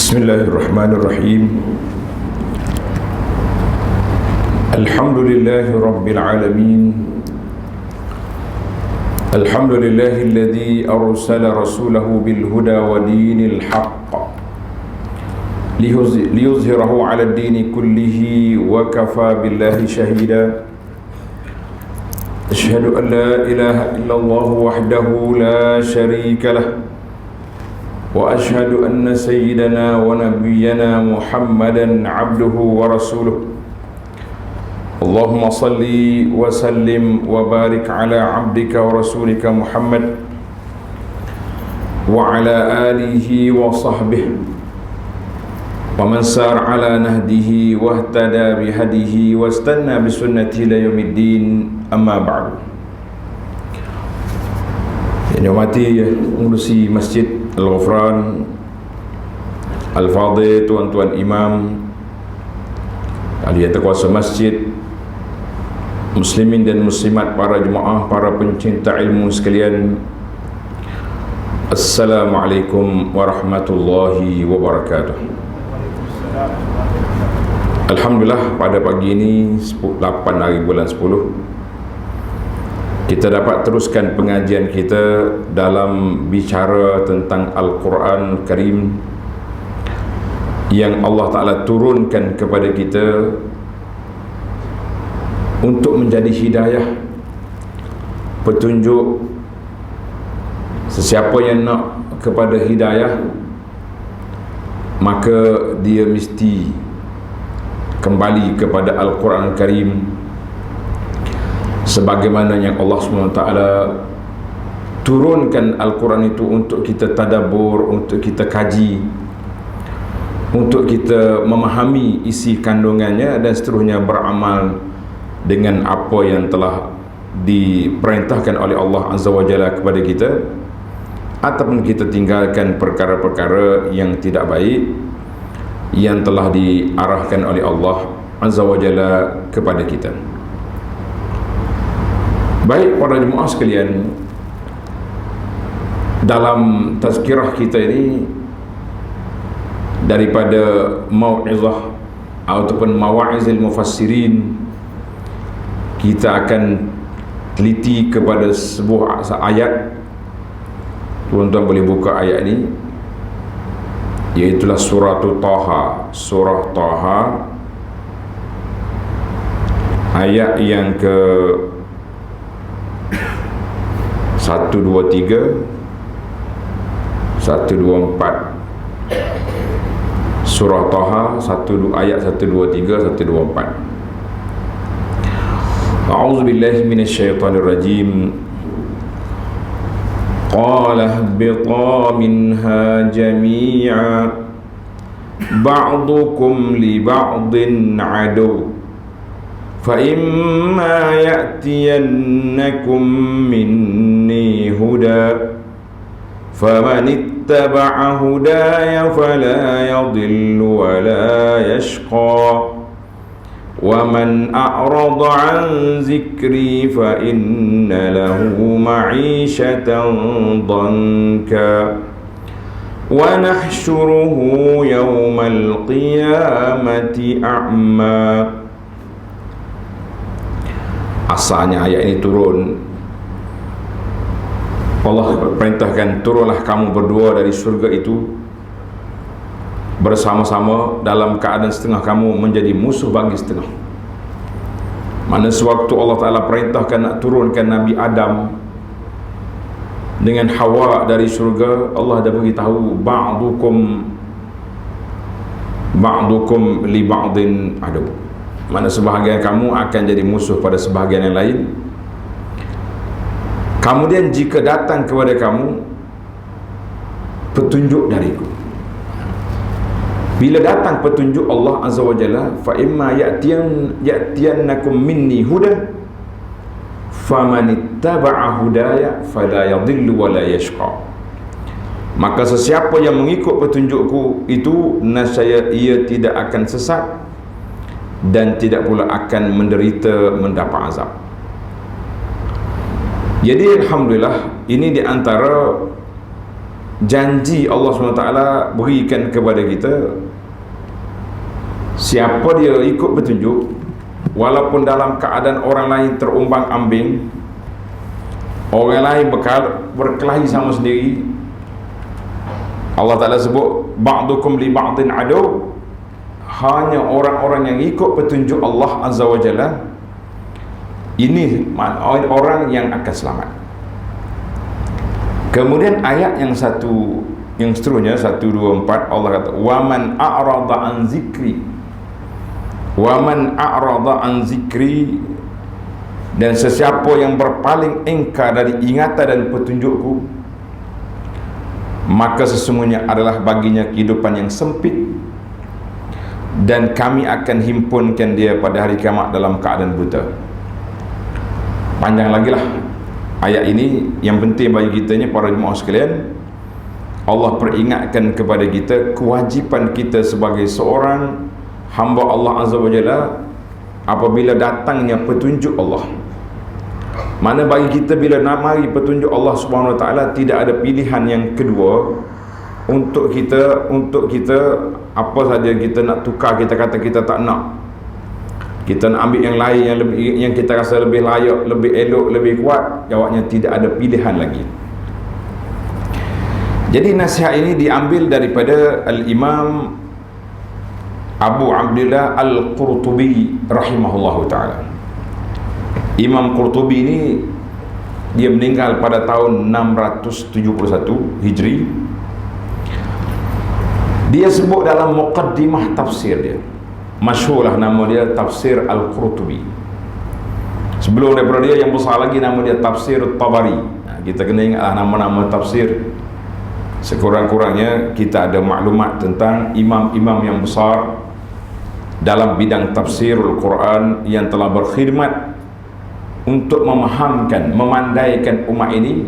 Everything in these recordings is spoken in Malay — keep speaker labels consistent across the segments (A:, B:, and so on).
A: Bismillahirrahmanirrahim. Alhamdulillahi Rabbil Alamin. Alhamdulillahilladzi arsala rasulahu bil huda wa dinil haqq liyuzhirahu ala ad-dini kullihi wa kafa billahi shahida. Asyhadu an la ilaha illallah wahdahu la syarika lah wa ashhadu anna sayyidana wa nabiyyana Muhammadan abduhu wa rasuluh. Allahumma salli wa sallim wa barik ala abdika wa rasulika Muhammad wa ala alihi wa sahbihi wa man sar ala nahdihi wa ihtada bihadihi wa istanna bisunnati ila yaumiddin, amma ba'du. Yang dihormati pengurusi Masjid Al-Ghufran, Al-Fadhil, tuan-tuan imam, ahli kuasa masjid, muslimin dan muslimat, para jemaah, para pencinta ilmu sekalian, Assalamualaikum warahmatullahi wabarakatuh. Alhamdulillah, pada pagi ini 8 hari bulan 10 kita dapat teruskan pengajian kita dalam bicara tentang Al-Quran Karim yang Allah Ta'ala turunkan kepada kita untuk menjadi hidayah, petunjuk. Sesiapa yang nak kepada hidayah, maka dia mesti kembali kepada Al-Quran Karim, sebagaimana yang Allah SWT turunkan Al-Quran itu untuk kita tadabbur, untuk kita kaji, untuk kita memahami isi kandungannya dan seterusnya, beramal dengan apa yang telah diperintahkan oleh Allah Azza wa Jalla kepada kita, ataupun kita tinggalkan perkara-perkara yang tidak baik yang telah diarahkan oleh Allah Azza wa Jalla kepada kita. Baik para jemaah sekalian, dalam tazkirah kita ini daripada mau'izah ataupun mawa'izil mufassirin, kita akan teliti kepada sebuah ayat. Tuan-tuan boleh buka ayat ini, iaitulah surah Taha, surah Taha, ayat yang ke 1, 2, 3, 1, 2, 4. Surah Taha ayat 1, 2, 3, 1, 2, 4. A'udzu billahi minasyaitonir rajim. Qala ihbita minha jami'a ba'dukum li ba'din 'adu فَإِمَّا يَأْتِيَنَّكُمْ مِنِّي هُدًى فَمَنِ اتَّبَعَ هُدَايَ فَلَا يَضِلُّ وَلَا يَشْقَى وَمَنْ أَعْرَضَ عَنْ ذِكْرِي فَإِنَّ لَهُ مَعِيشَةً ضَنكًا وَنَحْشُرُهُ يَوْمَ الْقِيَامَةِ أَعْمَى. Asalnya ayat ini turun, Allah perintahkan, turunlah kamu berdua dari surga itu bersama-sama dalam keadaan setengah kamu menjadi musuh bagi setengah. Mana sewaktu Allah Ta'ala perintahkan nak turunkan Nabi Adam dengan Hawa dari surga, Allah dah beritahu ba'dukum li ba'din adu, mana sebahagian kamu akan jadi musuh pada sebahagian yang lain. Kemudian jika datang kepada kamu petunjuk dariku, bila datang petunjuk Allah Azza wa Jalla, fa imma ya'tiyannakum minni huda faman ittaba'a hudaya fala yadhillu wa la yashqa. Maka sesiapa yang mengikut petunjukku itu, nescaya ia tidak akan sesat dan tidak pula akan menderita, mendapat azab. Jadi alhamdulillah, ini di antara janji Allah SWT berikan kepada kita, siapa dia ikut petunjuk walaupun dalam keadaan orang lain terumbang ambing, orang lain berkelahi sama sendiri. Allah Ta'ala sebut ba'dukum li ba'din adu, hanya orang-orang yang ikut petunjuk Allah Azza wa Jalla, ini orang yang akan selamat. Kemudian ayat yang seterusnya 1, 2, 4, Allah kata waman a'rada an zikri, waman a'rada an zikri, dan sesiapa yang berpaling engkar dari ingatan dan petunjukku, maka sesungguhnya adalah baginya kehidupan yang sempit, dan kami akan himpunkan dia pada hari kiamat dalam keadaan buta. Panjang lagi lah ayat ini. Yang penting bagi kita ni, para jemaah sekalian, Allah peringatkan kepada kita kewajipan kita sebagai seorang hamba Allah Azza wa Jalla apabila datangnya petunjuk Allah. Mana bagi kita bila nak mari petunjuk Allah Subhanahu Wa Taala, tidak ada pilihan yang kedua untuk kita apa saja kita nak tukar, kita kata kita tak nak, kita nak ambil yang lain yang kita rasa lebih layak, lebih elok, lebih kuat, jawabnya tidak ada pilihan lagi. Jadi nasihat ini diambil daripada Al-Imam Abu Abdullah Al-Qurtubi rahimahullahu ta'ala. Imam Qurtubi ini dia meninggal pada tahun 671 Hijri. Dia sebut dalam muqaddimah tafsir dia, masyhurlah nama dia Tafsir Al-Qurtubi. Sebelum daripada dia yang besar lagi nama dia Tafsir Tabari. Kita kena ingatlah nama-nama tafsir. Sekurang-kurangnya kita ada maklumat tentang imam-imam yang besar dalam bidang tafsirul Quran yang telah berkhidmat untuk memahamkan, memandaikan umat ini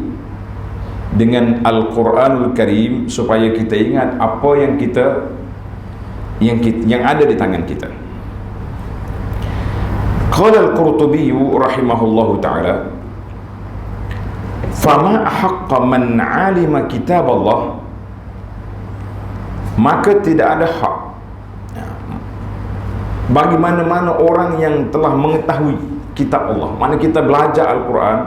A: dengan Al-Quranul Karim, supaya kita ingat apa yang ada di tangan kita. Qala Al-Qurtubi rahimahullahu ta'ala, fama ahaqqa man 'alima kitab Allah, maka tidak ada hak bagi mana-mana orang yang telah mengetahui kitab Allah. Mana kita belajar Al-Quran,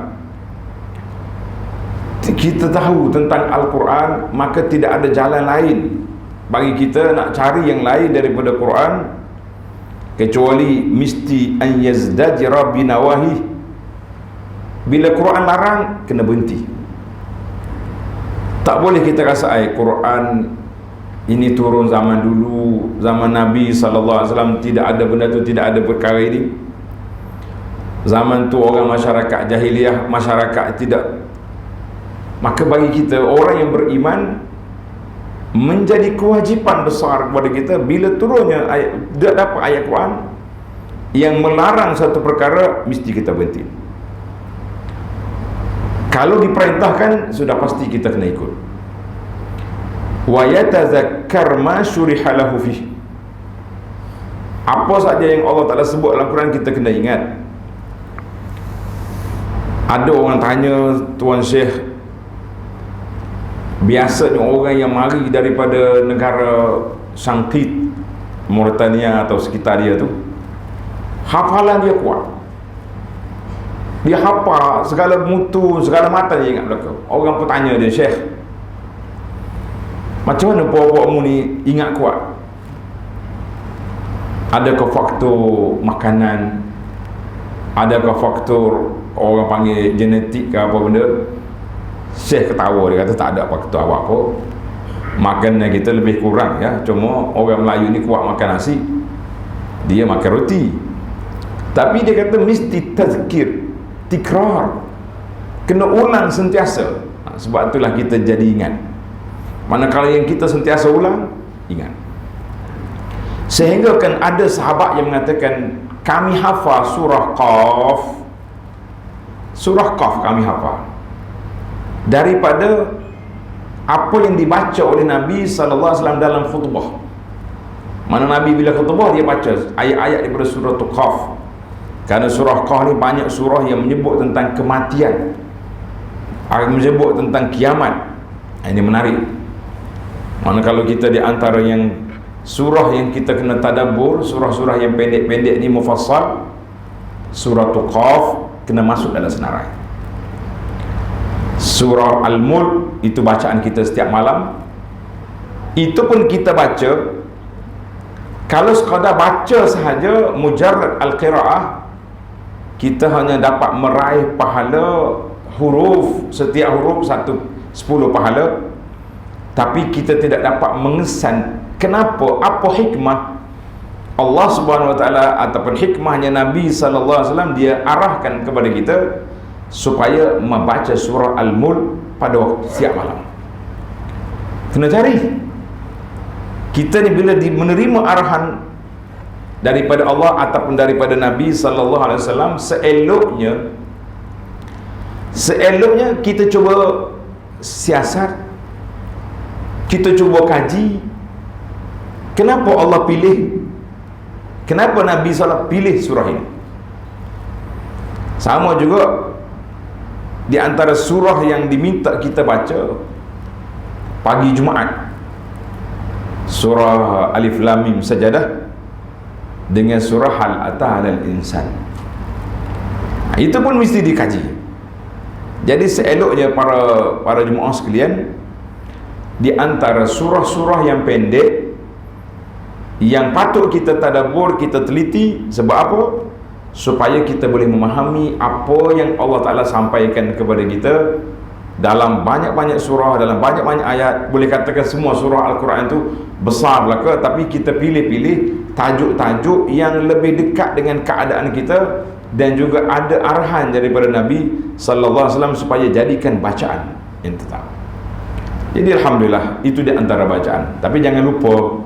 A: kita tahu tentang Al-Quran, maka tidak ada jalan lain bagi kita nak cari yang lain daripada Quran, kecuali mesti an yazdajira binawahi. Bila Quran larang, kena berhenti. Tak boleh kita rasa Quran ini turun zaman dulu, zaman Nabi SAW tidak ada benda tu, tidak ada perkara ini. Zaman tu orang masyarakat jahiliah, masyarakat tidak. Maka bagi kita orang yang beriman, menjadi kewajipan besar kepada kita bila turunnya ayat, dia dapat ayat Quran yang melarang satu perkara, mesti kita berhenti. Kalau diperintahkan, sudah pasti kita kena ikut. Wa yatazakkar ma syuriha lahu fi. Apa saja yang Allah Ta'ala sebut dalam Quran, kita kena ingat. Ada orang tanya, Tuan Syekh, biasanya orang yang mari daripada negara Sangkit, Mauritania atau sekitar dia tu, hafalan dia kuat, dia hafal segala mutu, segala mata dia ingat belaka. Orang pun tanya dia, Syekh, macam mana puak-puakmu ni ingat kuat? Adakah faktor makanan? Adakah faktor orang panggil genetik ke apa benda? Syekh ketawa, dia kata tak ada faktor apa-apa. Makanan kita lebih kurang ya. Cuma orang Melayu ni kuat makan nasi, dia makan roti. Tapi dia kata mesti tazkir, tikrar, kena ulang sentiasa. Sebab itulah kita jadi ingat. Manakala yang kita sentiasa ulang, ingat. Sehingga kan ada sahabat yang mengatakan, kami hafal surah Qaf. Surah Qaf kami hafal daripada apa yang dibaca oleh Nabi SAW dalam khutbah. Mana Nabi bila khutbah, dia baca ayat-ayat daripada surah Qaf. Kerana surah Qaf ni banyak surah yang menyebut tentang kematian, menyebut tentang kiamat. Ini menarik. Mana kalau kita di antara yang surah yang kita kena tadabbur, surah-surah yang pendek-pendek ni mufassal, surah Qaf kena masuk dalam senarai. Surah Al-Mulk itu bacaan kita setiap malam. Itu pun kita baca, kalau sekadar baca sahaja mujarrad al-qiraah, kita hanya dapat meraih pahala huruf, setiap huruf 10 pahala, tapi kita tidak dapat mengesan. Kenapa? Apa hikmah Allah Subhanahu Wa Taala ataupun hikmahnya Nabi sallallahu alaihi wasallam dia arahkan kepada kita supaya membaca surah Al-Mulk pada waktu siap malam. Kena cari. Kita ni bila menerima arahan daripada Allah ataupun daripada Nabi sallallahu alaihi wasallam, seeloknya kita cuba siasat, kita cuba kaji, kenapa Allah pilih, kenapa Nabi SAW pilih surah ini. Sama juga di antara surah yang diminta kita baca pagi Jumaat, surah Alif Lam Mim Sajadah dengan surah Hal Ata 'alal Insan. Itu pun mesti dikaji. Jadi seeloknya para jemaah sekalian, di antara surah-surah yang pendek yang patut kita tadabbur, kita teliti. Sebab apa? Supaya kita boleh memahami apa yang Allah Ta'ala sampaikan kepada kita dalam banyak-banyak surah, dalam banyak-banyak ayat. Boleh katakan semua surah Al-Quran itu besar belaka, tapi kita pilih-pilih tajuk-tajuk yang lebih dekat dengan keadaan kita, dan juga ada arahan daripada Nabi sallallahu alaihi wasallam supaya jadikan bacaan yang tetap. Jadi alhamdulillah itu di antara bacaan. Tapi jangan lupa,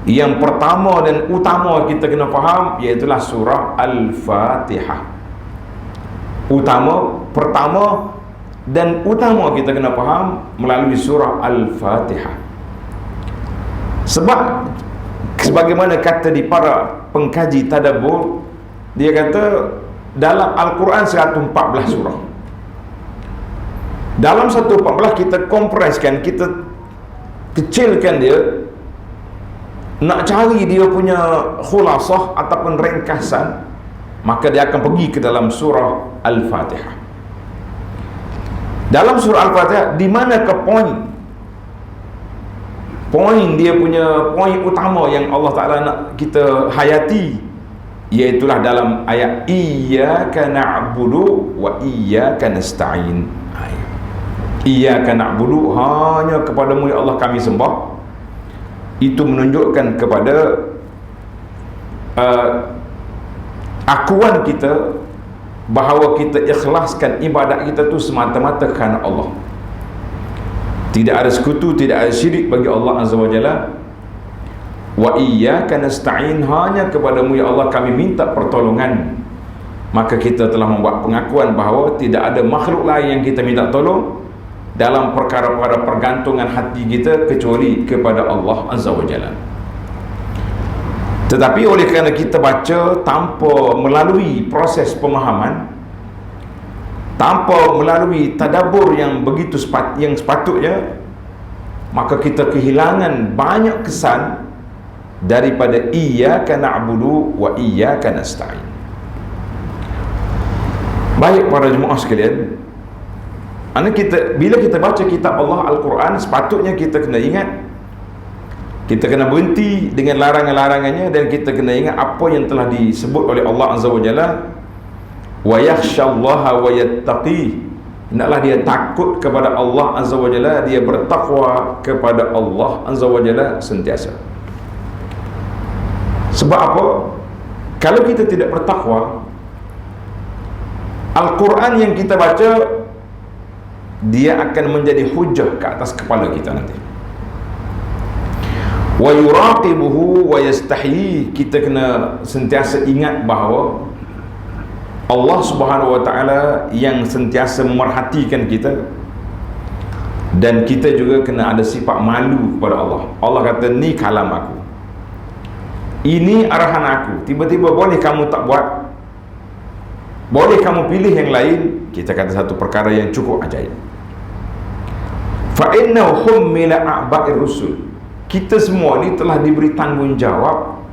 A: yang pertama dan utama kita kena faham iaitulah surah Al-Fatihah. Pertama dan utama kita kena faham melalui surah Al-Fatihah. Sebab sebagaimana kata di para pengkaji tadabbur, dia kata dalam Al-Quran 114 surah. Dalam 114 kita kompreskan, kita kecilkan dia, nak cari dia punya khulasah ataupun ringkasan, maka dia akan pergi ke dalam surah Al-Fatihah. Dalam surah Al-Fatihah, di mana ke poin dia punya poin utama yang Allah Ta'ala nak kita hayati, iaitulah dalam ayat iyyaka na'budu wa iyyaka nasta'in. Iyyaka na'budu, hanya kepadamu ya Allah kami sembah. Itu menunjukkan kepada akuan kita bahawa kita ikhlaskan ibadat kita tu semata-mata kerana Allah. Tidak ada sekutu, tidak ada syirik bagi Allah Azza wa Jalla. Wa iyyaka nasta'in, hanya kepadamu ya Allah kami minta pertolongan. Maka kita telah membuat pengakuan bahawa tidak ada makhluk lain yang kita minta tolong dalam perkara-perkara pergantungan hati kita kecuali kepada Allah Azza wa Jalla. Tetapi oleh kerana kita baca tanpa melalui proses pemahaman, tanpa melalui tadabbur yang begitu yang sepatutnya, maka kita kehilangan banyak kesan daripada iyyaka na'budu wa iyyaka nasta'in. Baik para jemaah sekalian, bila kita baca kitab Allah Al-Quran, sepatutnya kita kena ingat, kita kena berhenti dengan larangan-larangannya, dan kita kena ingat apa yang telah disebut oleh Allah Azza wa Jalla, wa yakhshallaha wa yattaqi, hendaklah dia takut kepada Allah Azza wa Jalla, dia bertakwa kepada Allah Azza wa Jalla sentiasa. Sebab apa? Kalau kita tidak bertakwa, Al-Quran yang kita baca, dia akan menjadi hujah ke atas kepala kita nanti. Wa yuraqibuhu wa yastahyi, kita kena sentiasa ingat bahawa Allah Subhanahu wa Ta'ala yang sentiasa memerhatikan kita, dan kita juga kena ada sifat malu kepada Allah. Allah kata, ni kalam aku, ini arahan aku, tiba-tiba boleh kamu tak buat, boleh kamu pilih yang lain. Kita kata satu perkara yang cukup ajaib. fa innahu hummila a'ba'ir rusul. Kita semua ni telah diberi tanggungjawab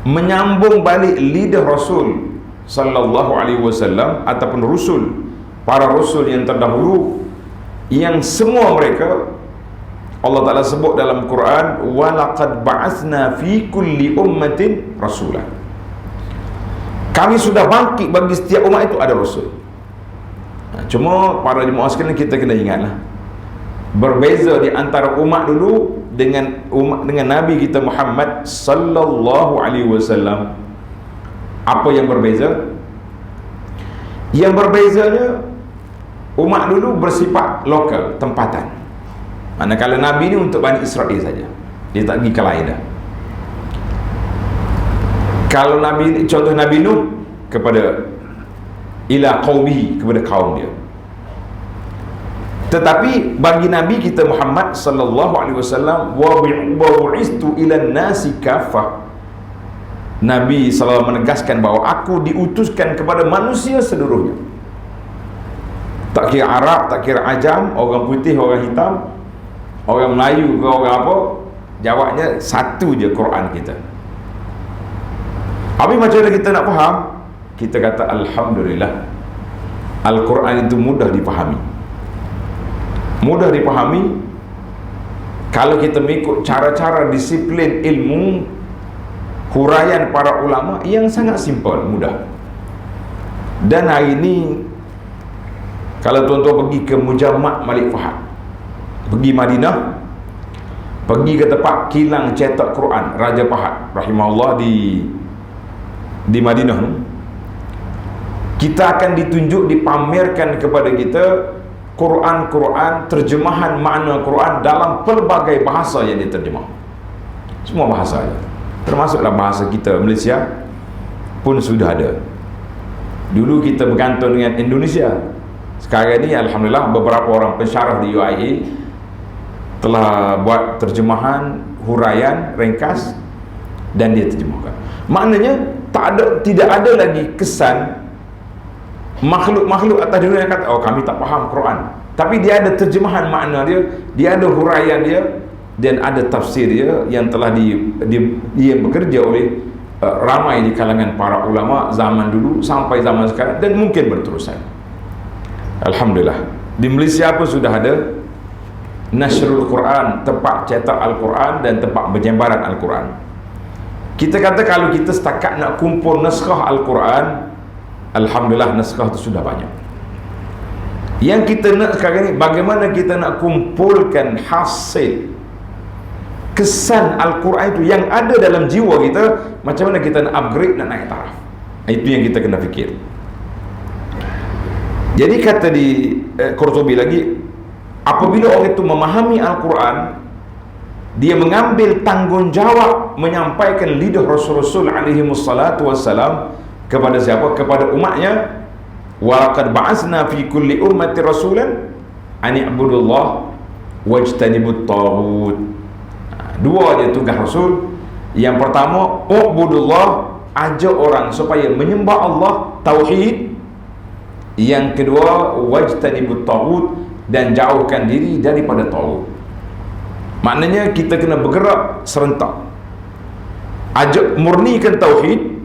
A: menyambung balik lidah Rasul sallallahu alaihi wasallam ataupun rusul, para rasul yang terdahulu, yang semua mereka Allah Ta'ala sebut dalam Quran, walaqad ba'athna fi kulli ummatin rasulah. Kami sudah bangkit bagi setiap umat itu ada rasul. Cuma para jemaah sekalian, kita kena ingatlah, berbeza di antara umat dulu dengan Nabi kita Muhammad sallallahu alaihi wasallam. Apa yang berbeza? Yang berbezanya, umat dulu bersifat lokal, tempatan. Manakala Nabi ni untuk Bani Israel saja, dia tak pergi ke lain dah. Kalau Nabi, contoh Nabi Nuh kepada ila qaumihi, kepada kaum dia. Tetapi bagi Nabi kita Muhammad sallallahu alaihi wasallam, wa bu'istu ilan nasi kafah, Nabi selalu menegaskan bahawa aku diutuskan kepada manusia seluruhnya. Tak kira Arab, tak kira Ajam, orang putih, orang hitam, orang Melayu ke orang apa, jawabnya satu je Quran kita. Habis macam mana kita nak faham? Kita kata Alhamdulillah, Al-Quran itu mudah dipahami. Mudah dipahami kalau kita mengikut cara-cara disiplin ilmu, huraian para ulama yang sangat simple, mudah. Dan hari ini kalau tuan-tuan pergi ke Mujamma' Malik Fahad, pergi Madinah, pergi ke tempat kilang cetak Quran Raja Fahad rahimahullah di Madinah, kita akan ditunjuk, dipamerkan kepada kita Quran, terjemahan makna Quran dalam pelbagai bahasa yang diterjemah. Semua bahasa, termasuklah bahasa kita Malaysia pun sudah ada. Dulu kita bergantung dengan Indonesia. Sekarang ni Alhamdulillah beberapa orang pensyarah di UIA telah buat terjemahan, huraian, ringkas, dan dia terjemahkan. Maknanya tidak ada lagi kesan makhluk-makhluk atas dunia yang kata, oh kami tak faham Quran. Tapi dia ada terjemahan makna dia ada huraian dia, dan ada tafsir dia yang telah dia bekerja oleh ramai di kalangan para ulama zaman dulu sampai zaman sekarang, dan mungkin berterusan. Alhamdulillah, di Malaysia pun sudah ada Nasrul Quran, tempat cetak Al-Quran dan tempat penyebaran Al-Quran. Kita kata kalau kita setakat nak kumpul naskah Al-Quran, Alhamdulillah naskah itu sudah banyak. Yang kita nak sekarang ni, bagaimana kita nak kumpulkan hasil kesan Al-Quran itu yang ada dalam jiwa kita, macam mana kita nak upgrade, nak naik taraf. Itu yang kita kena fikir. Jadi kata di Qurtubi lagi, apabila orang itu memahami Al-Quran, dia mengambil tanggungjawab menyampaikan lidah Rasul-Rasul alaihi wassalatu wassalam kepada siapa? Kepada umatnya. Wa laqad ba'atsna fi kulli ummati rasulan an i'budullah wajtanibut taghut. Dua je tugas Rasul. Yang pertama, ubudullah, ajak orang supaya menyembah Allah, tauhid. Yang kedua, wajtanibut taghut, dan jauhkan diri daripada taghut. Maknanya kita kena bergerak serentak, ajak murnikan tauhid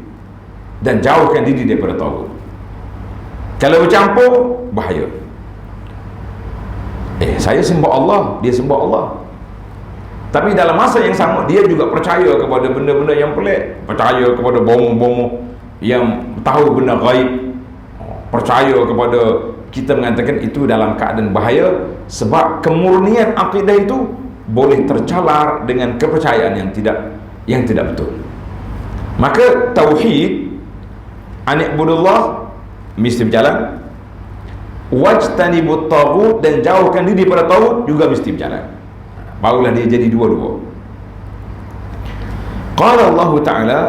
A: dan jauhkan diri daripada taghut. Kalau bercampur, bahaya. Saya sembah Allah, dia sembah Allah, tapi dalam masa yang sama dia juga percaya kepada benda-benda yang pelik, percaya kepada bomo-bomo yang tahu benda gaib, percaya kepada, kita mengatakan itu dalam keadaan bahaya, sebab kemurnian akidah itu boleh tercalar dengan kepercayaan yang tidak betul. Maka tauhid, ani'budullah, mesti berjalan, wajtanibut taghut, dan jauhkan diri pada taghut juga mesti berjalan. Barulah dia jadi dua-dua. Qala Allah Ta'ala,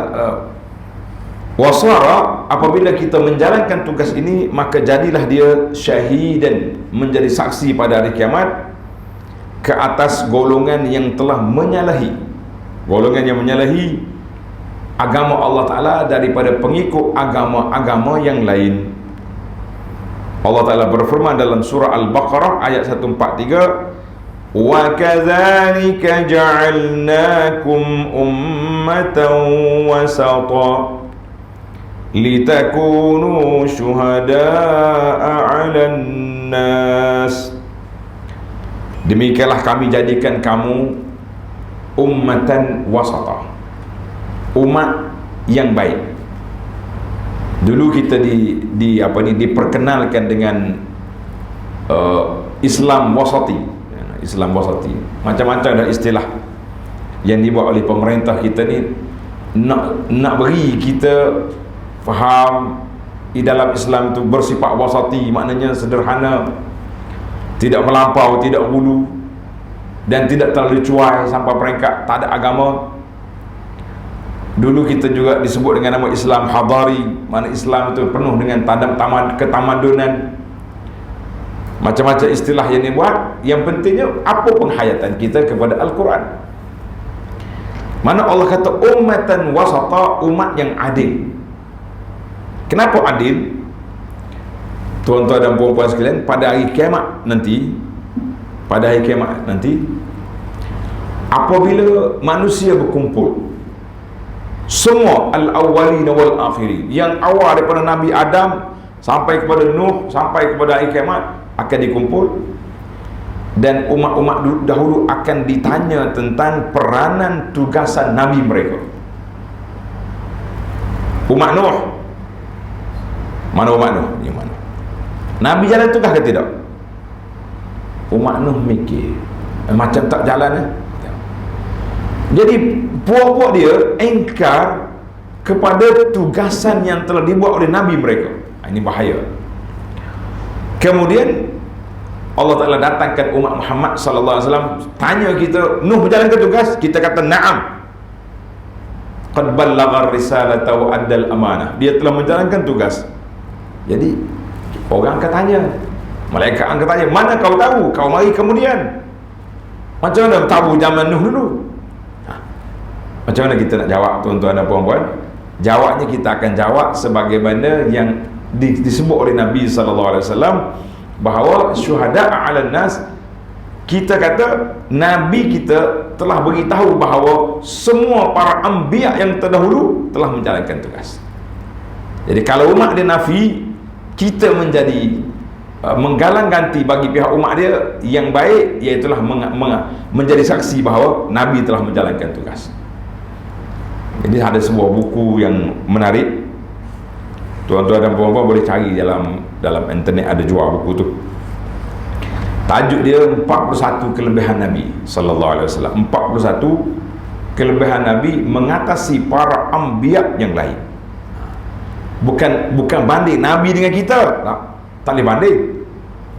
A: wasara, apabila kita menjalankan tugas ini, maka jadilah dia syahidan, menjadi saksi pada hari kiamat ke atas golongan yang telah menyalahi, golongan yang menyalahi agama Allah Ta'ala daripada pengikut agama-agama yang lain. Allah Ta'ala berfirman dalam surah Al-Baqarah ayat 143, wa kadzalika ja'alnakum ummatan wasata litakunu syuhada'a 'alan nas. Demikianlah kami jadikan kamu ummatan wasata, umat yang baik. Dulu kita diperkenalkan dengan Islam wasati. Islam wasati, macam-macam ada istilah yang dibuat oleh pemerintah kita ni, nak beri kita faham di dalam Islam tu bersifat wasati, maknanya sederhana, tidak melampau, tidak hulu, dan tidak terlalu cuai sampai peringkat tak ada agama. Dulu kita juga disebut dengan nama Islam hadari, mana Islam itu penuh dengan ketamadunan. Macam-macam istilah yang dibuat. Yang pentingnya apa penghayatan kita kepada Al-Quran. Mana Allah kata ummatan wasata, umat yang adil. Kenapa adil? Tuan-tuan dan puan-puan sekalian, pada hari kiamat nanti, apabila manusia berkumpul, semua al-awwalin wal akhirin, yang awal daripada Nabi Adam sampai kepada Nuh, sampai kepada hari kiamat akan dikumpul, dan umat-umat dahulu akan ditanya tentang peranan tugasan Nabi mereka. Umat Nuh, mana umat Nuh? Yang mana? Nabi jalan tugas ke tidak? Umat Nuh mikir macam tak jalan. Jadi puak-puak dia engkar kepada tugasan yang telah dibuat oleh Nabi mereka. Ini bahaya. Kemudian Allah Ta'ala datangkan umat Muhammad sallallahu alaihi wasallam, tanya kita, Nuh menjalankan tugas? Kita kata na'am, qad ballagha risalata wa addal amanah, dia telah menjalankan tugas. Jadi orang akan tanya, malaikat akan tanya, mana kau tahu? Kau mari kemudian. Macam mana tahu zaman Nuh dulu? Macam mana kita nak jawab, tuan-tuan dan puan-puan? Jawabnya kita akan jawab sebagaimana yang disebut oleh Nabi SAW, bahawa syuhada'a 'alan nas. Kita kata Nabi kita telah beritahu bahawa semua para anbiya yang terdahulu telah menjalankan tugas. Jadi kalau umat dia nafi, kita menjadi menggalang ganti bagi pihak umat dia yang baik, iaitulah menjadi saksi bahawa Nabi telah menjalankan tugas. Jadi ada sebuah buku yang menarik, tuan-tuan dan puan-puan boleh cari dalam internet, ada jual buku tu. Tajuk dia 41 kelebihan Nabi sallallahu alaihi wasallam. 41 kelebihan Nabi mengatasi para anbiya yang lain. Bukan banding Nabi dengan kita. Tak boleh banding.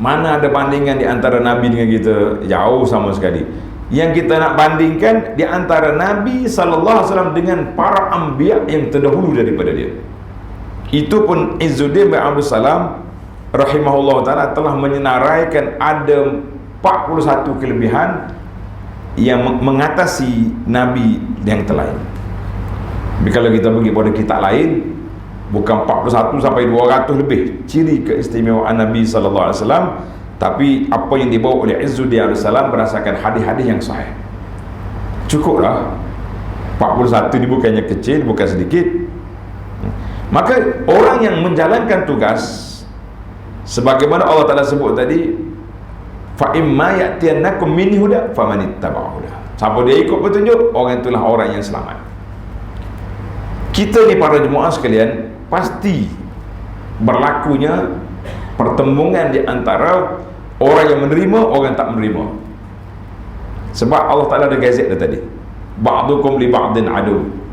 A: Mana ada bandingan di antara Nabi dengan kita? Jauh sama sekali. Yang kita nak bandingkan di antara Nabi sallallahu alaihi wasallam dengan para anbiya yang terdahulu daripada dia. Itu pun Izzuddin bin Abdul Salam rahimahullah ta'ala telah menyenaraikan ada 41 kelebihan yang mengatasi Nabi yang terlain. Tapi kalau kita pergi pada kitab lain, bukan 41 sampai 200 lebih ciri keistimewaan Nabi sallallahu alaihi wasallam, tapi apa yang dibawa oleh Izzuddin bin Salam berdasarkan hadis-hadis yang sahih. Cukuplah. 41 ini bukannya kecil, bukan sedikit. Maka orang yang menjalankan tugas, sebagaimana Allah Ta'ala sebut tadi, fa imma ya'tiyannakum minni huda famanittaba'a huda. Siapa dia ikut petunjuk, orang itulah orang yang selamat. Kita ni para jemaah sekalian, pasti berlakunya pertembungan di antara orang yang menerima, orang yang tak menerima. Sebab Allah Ta'ala ada gazet dah tadi, ba'dukum li ba'din adu.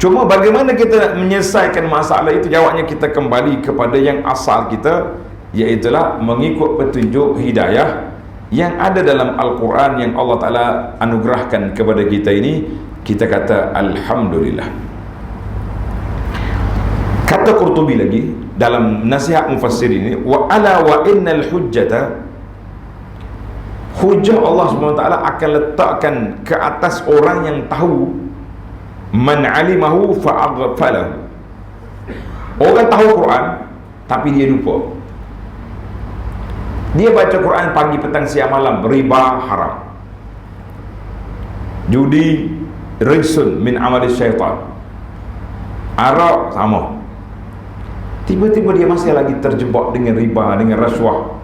A: Cuma bagaimana kita nak menyelesaikan masalah itu? Jawabnya kita kembali kepada yang asal kita, iaitulah mengikut petunjuk hidayah yang ada dalam Al-Quran yang Allah Ta'ala anugerahkan kepada kita ini. Kita kata Alhamdulillah. Kata Qurtubi lagi dalam nasihat mufassir ini, wa ala wa innal hujjata, hujjah Allah SWT akan letakkan ke atas orang yang tahu, man alimahu fa'aghfalahu. Orang tahu Quran tapi dia lupa. Dia baca Quran pagi, petang, siang, malam. Riba haram, judi rijsun min amali syaitan, arak sama. Tiba-tiba dia masih lagi terjebak dengan riba, dengan rasuah,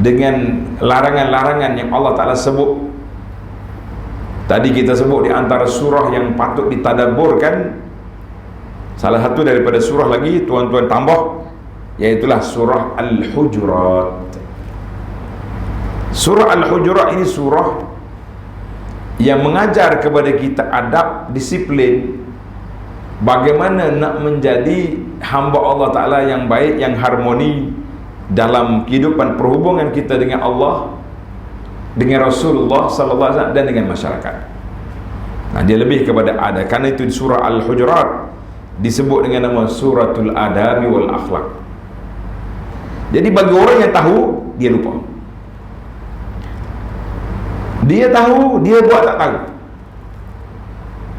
A: dengan larangan-larangan yang Allah Ta'ala sebut. Tadi kita sebut di antara surah yang patut ditadaburkan, salah satu daripada surah lagi tuan-tuan tambah, iaitulah surah Al-Hujurat. Surah Al-Hujurat ini surah yang mengajar kepada kita adab, disiplin, bagaimana nak menjadi hamba Allah Ta'ala yang baik, yang harmoni dalam kehidupan perhubungan kita dengan Allah, dengan Rasulullah sallallahu alaihi wasallam, dan dengan masyarakat. Nah, dia lebih kepada adab. Karena itu di surah Al-Hujurat disebut dengan nama Suratul Adabi wal Akhlaq. Jadi bagi orang yang tahu, dia lupa. Dia tahu, dia buat tak tahu.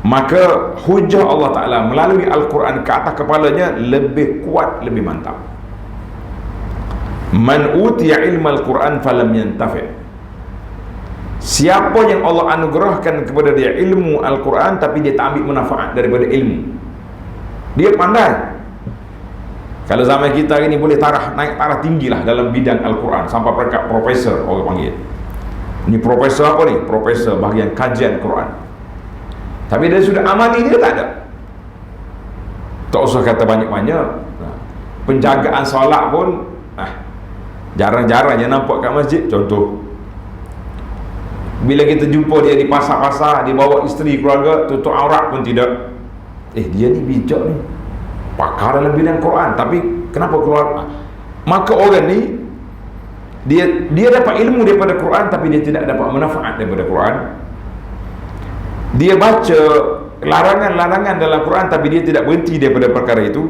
A: Maka hujah Allah Ta'ala melalui Al-Quran ke atas kepalanya lebih kuat, lebih mantap. Man utiya ilma Al-Quran falam yantafi'. Siapa yang Allah anugerahkan kepada dia ilmu Al-Quran tapi dia tak ambil manfaat daripada ilmu, dia pandai. Kalau zaman kita ini boleh naik taraf tinggi lah dalam bidang Al-Quran, sampai peringkat profesor orang panggil. Ini profesor apa ni? Profesor bahagian kajian Quran. Tapi dia sudah amali, dia tak ada. Tak usah kata banyak-banyak. Penjagaan solat pun jarang-jarang je nampak kat masjid. Contoh, bila kita jumpa dia di pasar-pasar, dia bawa isteri, keluarga, tutup aurat pun tidak. Dia ni bijak ni, pakar dalam bidang Quran, tapi kenapa keluar? Maka orang ni dia dapat ilmu daripada Quran tapi dia tidak dapat manfaat daripada Quran. Dia baca larangan-larangan dalam Quran tapi dia tidak berhenti daripada perkara itu.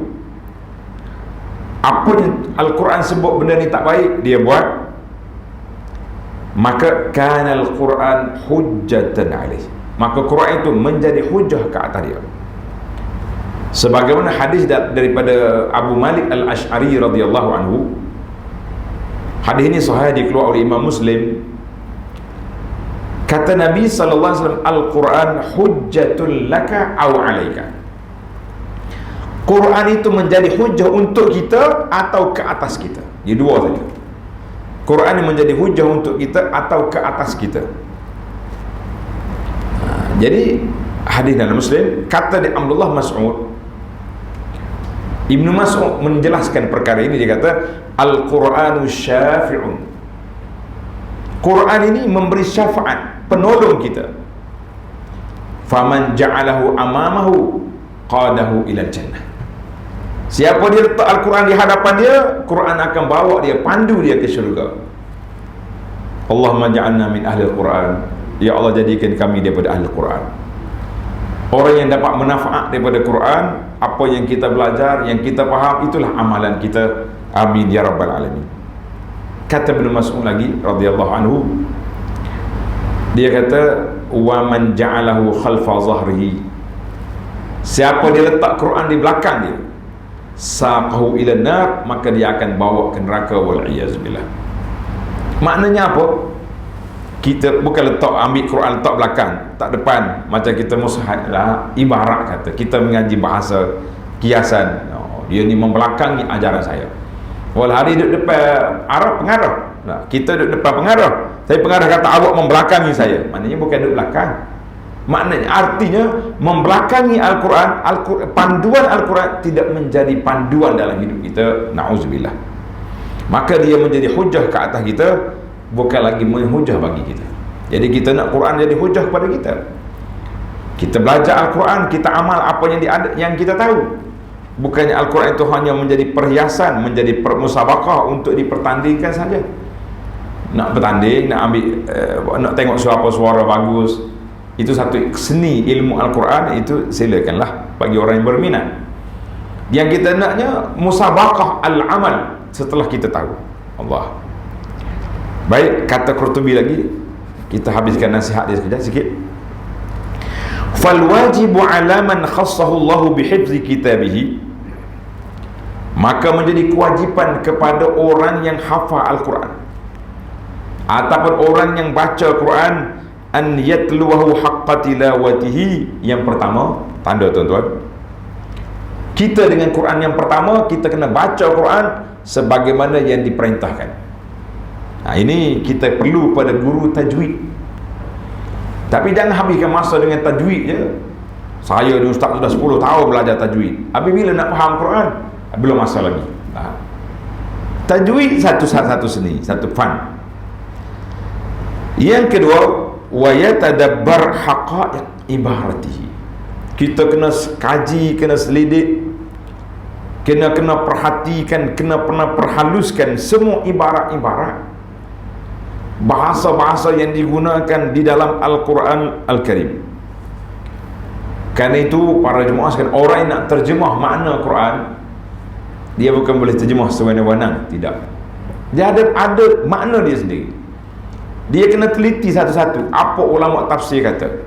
A: Apa yang Al-Quran sebut benda ni tak baik, dia buat. Maka kana Al-Quran hujjatan alaih. Maka Quran itu menjadi hujah ke atas dia. Sebagaimana hadis daripada Abu Malik Al-Ash'ari radhiyallahu anhu. Hadis ini sahih, dikeluarkan oleh Imam Muslim. Kata Nabi sallallahu alaihi wasallam, Al-Quran hujjatul laka aw alaika. Quran itu menjadi hujah untuk kita atau ke atas kita. Dia dua saja. Quran ini menjadi hujah untuk kita atau ke atas kita. Jadi hadis dalam Muslim, kata di Abdullah Mas'ud, Ibnu Mas'ud menjelaskan perkara ini. Dia kata Al-Quranu syafi'un. Quran ini memberi syafaat, penolong kita. Faman ja'alahu amamahu qadahu ilal jannah. Siapa dia letak Al-Quran di hadapan dia, Quran akan bawa dia, pandu dia ke syurga. Allahumma ja'alna min ahli Al-Quran. Ya Allah, jadikan kami daripada ahli Al-Quran. Orang yang dapat manfaat daripada Quran, apa yang kita belajar, yang kita faham, itulah amalan kita. Amin ya rabbal alamin. Kata Ibnu Mas'ud lagi radhiyallahu anhu, dia kata wa man ja'alahu khalfa zahrihi. Siapa dia letak Quran di belakang dia, saqahu ila nar, maka dia akan bawa ke neraka, wal iyaz billah. Maknanya apa? Kita bukan letak, ambil Quran letak belakang, tak depan, macam kita mushaf lah. Ibarat kata kita mengaji bahasa kiasan, dia ni membelakangi ajaran saya. Wal hari duduk depan Arab pengarah, kita duduk depan pengarah, tapi pengarah kata awak membelakangi saya. Maknanya bukan duduk belakang. Maknanya artinya membelakangi Al-Quran, panduan Al-Quran tidak menjadi panduan dalam hidup kita. Na'udzubillah. Maka dia menjadi hujah ke atas kita, bukan lagi menghujah bagi kita. Jadi kita nak Quran jadi hujah kepada kita. Kita belajar Al-Quran, kita amal apa yang kita tahu. Bukannya Al-Quran itu hanya menjadi perhiasan, menjadi musabaqah untuk dipertandingkan saja. Nak bertanding, nak ambil nak tengok siapa suara bagus, itu satu seni ilmu Al-Quran, itu silakanlah bagi orang yang berminat. Yang kita naknya musabaqah al-amal setelah kita tahu. Allah. Baik, kata Qurtubi lagi, kita habiskan nasihat dia sekejap sikit. Fal wajibu ala man khassahu Allah bihifzi kitabihi, maka menjadi kewajipan kepada orang yang hafal Al-Quran ataupun orang yang baca Quran an yatluwahu haqqa tilawatihi. Yang pertama, tanda tuan-tuan, kita dengan Quran yang pertama, kita kena baca Quran sebagaimana yang diperintahkan. Ini kita perlu pada guru tajwid. Tapi jangan habiskan masa dengan tajwid je. Saya ni ustaz sudah 10 tahun belajar tajwid, habis bila nak faham Quran? Belum masa lagi. Tajwid satu seni, satu fan. Yang kedua, wa yatadabbar haqa'iq ibaratihi. Kita kena kaji, kena selidik, kena perhatikan, kena perhaluskan semua ibarat-ibarat, bahasa-bahasa yang digunakan di dalam Al-Quran Al-Karim. Kerana itu para jemaah sekalian, orang yang nak terjemah makna Quran, dia bukan boleh terjemah sewenang-wenang, tidak. Dia ada makna dia sendiri. Dia kena teliti satu-satu. Apa ulama tafsir kata,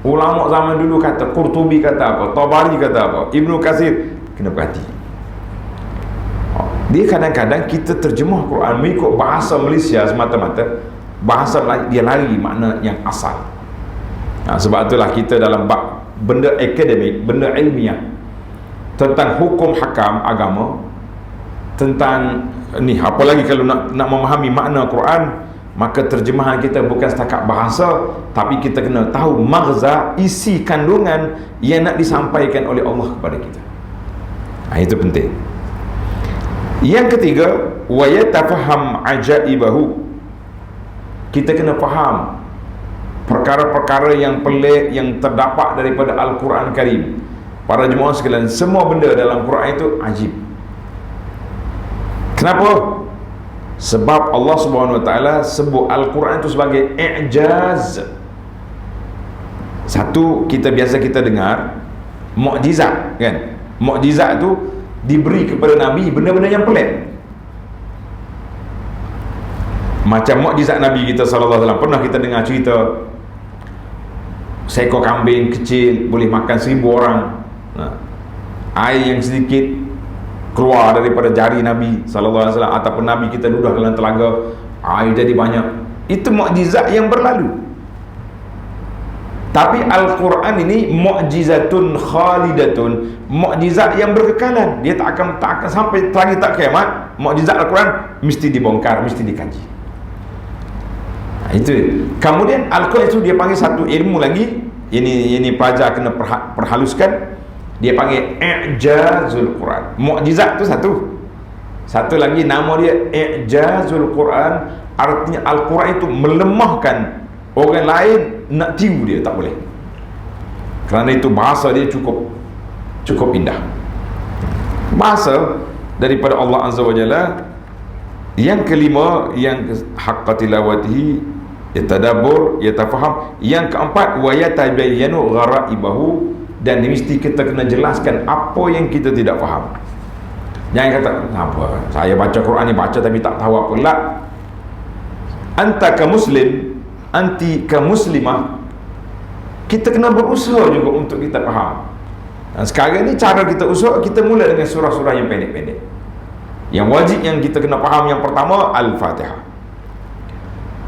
A: ulama zaman dulu kata, Qurtubi kata apa, Tabari kata apa, Ibnu Katsir, kena perhati. Dia kadang-kadang kita terjemah Quran mengikut bahasa Malaysia semata-mata, bahasa dia lari makna yang asal. Sebab itulah kita dalam bab benda akademik, benda ilmiah tentang hukum hakam agama, tentang ni, apalagi kalau nak memahami makna Quran, maka terjemahan kita bukan setakat bahasa, tapi kita kena tahu maghza, isi kandungan yang nak disampaikan oleh Allah kepada kita. Itu penting. Yang ketiga, wa yatafaham ajaibahu. Kita kena faham perkara-perkara yang pelik yang terdapat daripada Al-Quran Karim. Para jemaah sekalian, semua benda dalam Quran itu ajib. Kenapa? Sebab Allah Subhanahu Wa Taala sebut Al-Quran itu sebagai i'jaz. Satu, kita biasa kita dengar mukjizat, kan? Mukjizat itu diberi kepada Nabi benda-benda yang pelik. Macam mukjizat Nabi kita sallallahu alaihi wasallam, pernah kita dengar cerita seekor kambing kecil boleh makan 1000 orang. Air yang sedikit keluar daripada jari Nabi sallallahu alaihi wasallam, ataupun Nabi kita duduk dalam telaga, air jadi banyak. Itu mukjizat yang berlalu. Tapi Al-Quran ini mukjizatun khalidatun, mukjizat yang berkekalan. Dia tak akan sampai lagi tak kiamat. Mukjizat Al-Quran mesti dibongkar, mesti dikaji. Itu. Kemudian Al-Quran itu dia panggil satu ilmu lagi. Ini pelajar kena perhaluskan. Dia panggil i'jazul Quran. Mukjizat tu satu. Satu lagi nama dia i'jazul Quran. Artinya Al-Quran itu melemahkan orang lain nak tiru dia, tak boleh. Kerana itu bahasa dia cukup indah. Bahasa daripada Allah Azza wa Jalla. Yang kelima, yang haqqa tilawatihi, yatadabbur, yatafaham. Yang keempat, wa yatabayyanu gharaibahu, dan mesti kita kena jelaskan apa yang kita tidak faham. Jangan kata, apa, saya baca Quran ni baca tapi tak tahu apa. La, anta ka muslim, anti ka muslimah, kita kena berusaha juga untuk kita faham. Dan sekarang ni cara kita usaha, kita mula dengan surah-surah yang pendek-pendek. Yang wajib yang kita kena faham, yang pertama Al-Fatihah.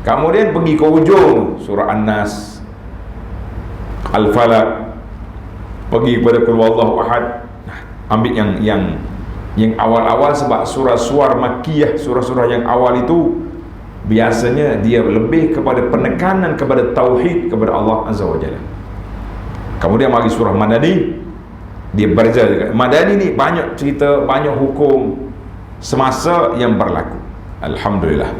A: Kemudian pergi ke ujung surah An-Nas, Al-Falaq, pergi kepada Qul Huwallahu Ahad. Ambil yang awal-awal, sebab surah-surah Makkiyah, surah-surah yang awal itu biasanya dia lebih kepada penekanan kepada tauhid kepada Allah Azza wa Jalla. Kemudian mari surah Madani, dia berbeza juga. Madani ni banyak cerita, banyak hukum semasa yang berlaku. Alhamdulillah.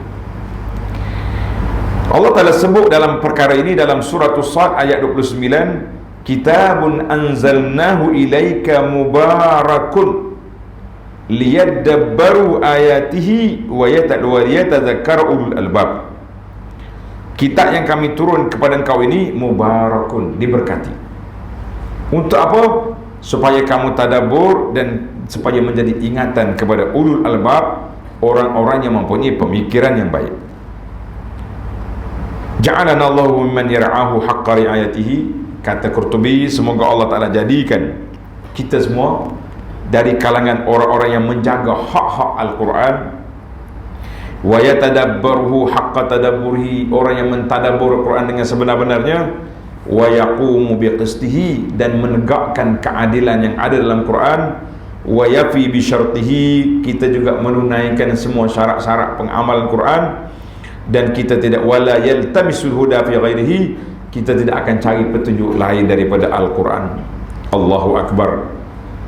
A: Allah Ta'ala sebut dalam perkara ini dalam surah As-Sad ayat 29, kitabun anzalnahu ilaika mubarakun liyadabbaru ayatihi wa yatadhakkaru ulul albab. Kitab yang kami turun kepada engkau ini mubarakun, diberkati. Untuk apa? Supaya kamu tadabbur dan supaya menjadi ingatan kepada ulul albab, orang-orang yang mempunyai pemikiran yang baik. Ja'alana Allahu mimman yar'ahu haqqa ri'ayatihi. Kata Qurtubi, semoga Allah Ta'ala jadikan kita semua dari kalangan orang-orang yang menjaga hak-hak Al-Quran, wa yatadabbaruhu haqqa tadabburihi, orang yang mentadabbur Al-Quran dengan sebenar-benarnya, wa yaqumu biqistihi, dan menegakkan keadilan yang ada dalam Quran, wa yafi bi syartihi, kita juga menunaikan semua syarat-syarat pengamalan Quran, dan kita tidak wala yaltamisul huda fi ghairihi, kita tidak akan cari petunjuk lain daripada Al-Quran. Allahu Akbar.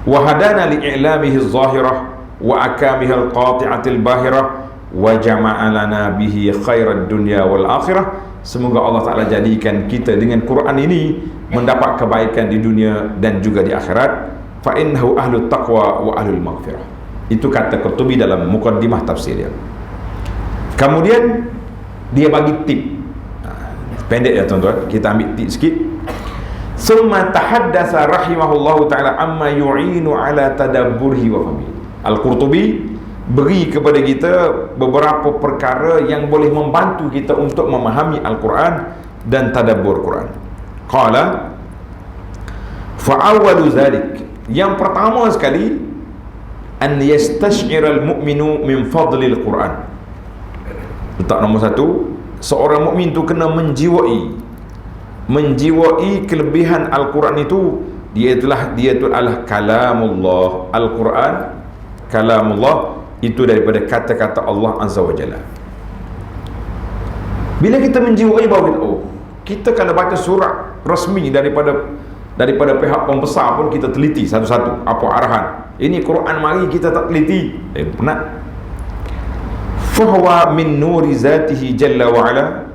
A: Wa hadana li'ilamihi az-zahirah wa akamihi al-qati'ati al-bahirah wa jama'a lana bihi khairad dunya wal akhirah. Semoga Allah Ta'ala jadikan kita dengan Quran ini mendapat kebaikan di dunia dan juga di akhirat. Fa innahu ahlut taqwa wa ahlul maghfirah. Itu kata Qurtubi dalam muqaddimah tafsir dia. Kemudian dia bagi tip, pendek ya tuan-tuan, kita ambil tip sikit. Summa tahaddatsa rahimahullahu ta'ala amma yu'inu ala tadabburihi wa fahmihi. Al-Qurtubi beri kepada kita beberapa perkara yang boleh membantu kita untuk memahami Al-Quran dan tadabbur Quran. Qala fa'awwalu zalik, yang pertama sekali, an yastash'ira al-mu'minu min fadlil Quran. Letak nombor satu, seorang mukmin tu kena menjiwai kelebihan Al-Quran itu. Dia adalah kalamullah. Al-Quran kalamullah, itu daripada kata-kata Allah Azza wa Jalla. Bila kita menjiwai bahawa kita kalau baca surat rasmi daripada pihak pembesar pun kita teliti satu-satu apa arahan. Ini Quran mari kita tak teliti, penat. Fahuwa min nuri zatihi jalla wa ala,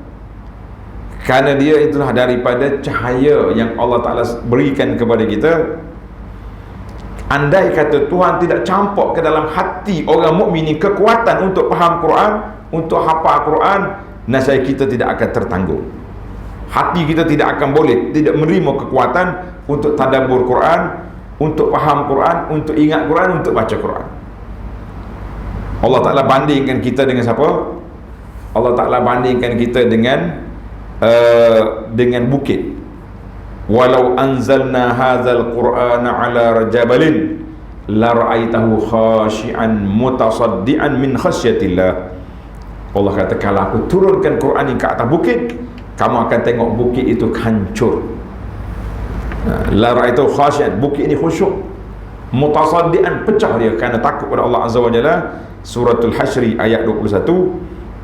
A: kerana dia itulah daripada cahaya yang Allah Ta'ala berikan kepada kita. Andai kata Tuhan tidak campak ke dalam hati orang mukmin ini kekuatan untuk faham Quran, untuk hafal Quran, nasib kita tidak akan tertanggung. Hati kita tidak akan boleh, tidak menerima kekuatan untuk tadabbur Quran, untuk faham Quran, untuk ingat Quran, untuk baca Quran. Allah Ta'ala bandingkan kita dengan siapa? Allah Ta'ala bandingkan kita dengan bukit. Walau anzalna hadzal qur'ana ala jabalin la ra'aitahu khashi'an mutasaddian min khasyatillah. Allah kata, kalau aku turunkan Quran ini ke atas bukit, kamu akan tengok bukit itu hancur. La ra'aitahu khashi'an, bukit ini khusyuk, mutasaddian, pecah dia kerana takut pada Allah Azza wa Jalla. Suratul Hasyri ayat 21.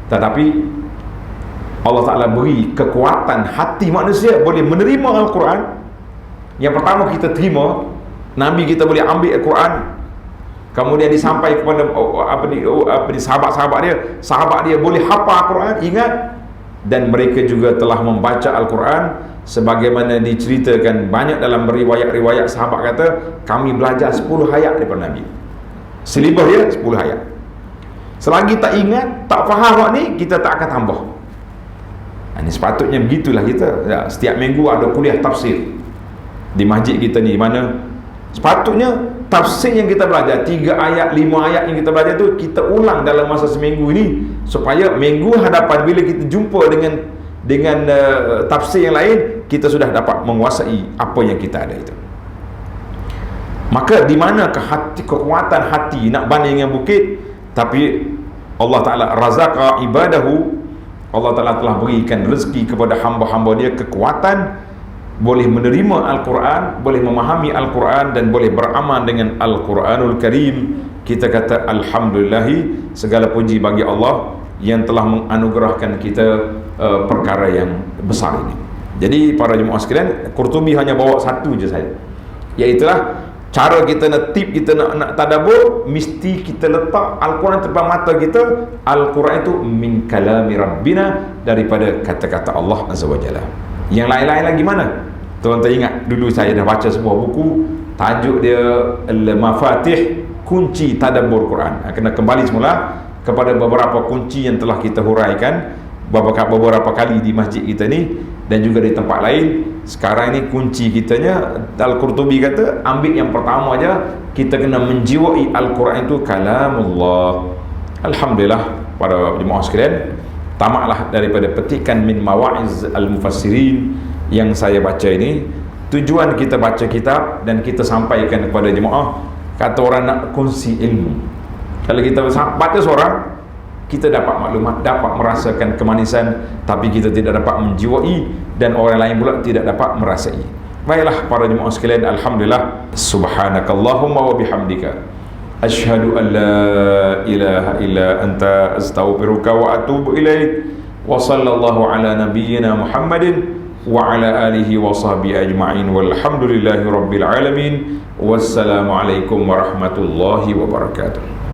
A: Tetapi Allah Ta'ala beri kekuatan hati manusia boleh menerima Al-Quran. Yang pertama kita terima, Nabi kita boleh ambil Al-Quran, kemudian disampaikan kepada sahabat dia boleh hafal Al-Quran, ingat, dan mereka juga telah membaca Al-Quran sebagaimana diceritakan banyak dalam riwayat-riwayat. Sahabat kata, kami belajar 10 ayat daripada Nabi, selibah dia 10 ayat. Selagi tak ingat, tak faham ni, kita tak akan tambah. Ini sepatutnya begitulah kita. Setiap minggu ada kuliah tafsir di masjid kita ni, mana sepatutnya tafsir yang kita belajar 3 ayat, 5 ayat yang kita belajar tu kita ulang dalam masa seminggu ini, supaya minggu hadapan bila kita jumpa dengan tafsir yang lain, kita sudah dapat menguasai apa yang kita ada itu. Maka di manakah kekuatan hati nak banding dengan bukit? Tapi Allah Ta'ala razaqa ibadahu, Allah Ta'ala telah berikan rezeki kepada hamba-hamba dia kekuatan boleh menerima Al-Quran, boleh memahami Al-Quran, dan boleh beramal dengan Al-Quranul Karim. Kita kata alhamdulillahi, segala puji bagi Allah yang telah menganugerahkan kita perkara yang besar ini. Jadi para jemaah sekalian, Qurtubi hanya bawa satu je saya, iaitulah cara kita nak tip, kita nak tadabbur, mesti kita letak Al-Quran depan mata kita. Al-Quran itu min kalami Rabbina, daripada kata-kata Allah Azza wa Jalla. Yang lain-lain lagi mana? Tuan-tuan ingat, dulu saya dah baca sebuah buku, tajuk dia Al-Mafatih, kunci tadabbur Quran. Kena kembali semula kepada beberapa kunci yang telah kita huraikan beberapa kali di masjid kita ni dan juga di tempat lain. Sekarang ini kunci kitanya, Al-Qurtubi kata, ambil yang pertama aja, kita kena menjiwai Al-Quran itu kalamullah. Alhamdulillah para jemaah sekalian, tamatlah daripada petikan min mawa'iz al-mufassirin yang saya baca ini. Tujuan kita baca kitab dan kita sampaikan kepada jemaah Kata orang nak kongsi ilmu, kalau kita baca seorang, kita dapat maklumat, dapat merasakan kemanisan, tapi kita tidak dapat menjiwai, dan orang lain pula tidak dapat merasai. Baiklah para jemaah sekalian, alhamdulillah, subhanakallahumma wa bihamdika asyhadu an la ilaha illa anta astaghfiruka wa atubu ilaik, wa sallallahu ala nabiyyina Muhammadin wa ala alihi wa sahbihi ajma'in, walhamdulillahi rabbil alamin. Wassalamualaikum warahmatullahi wabarakatuh.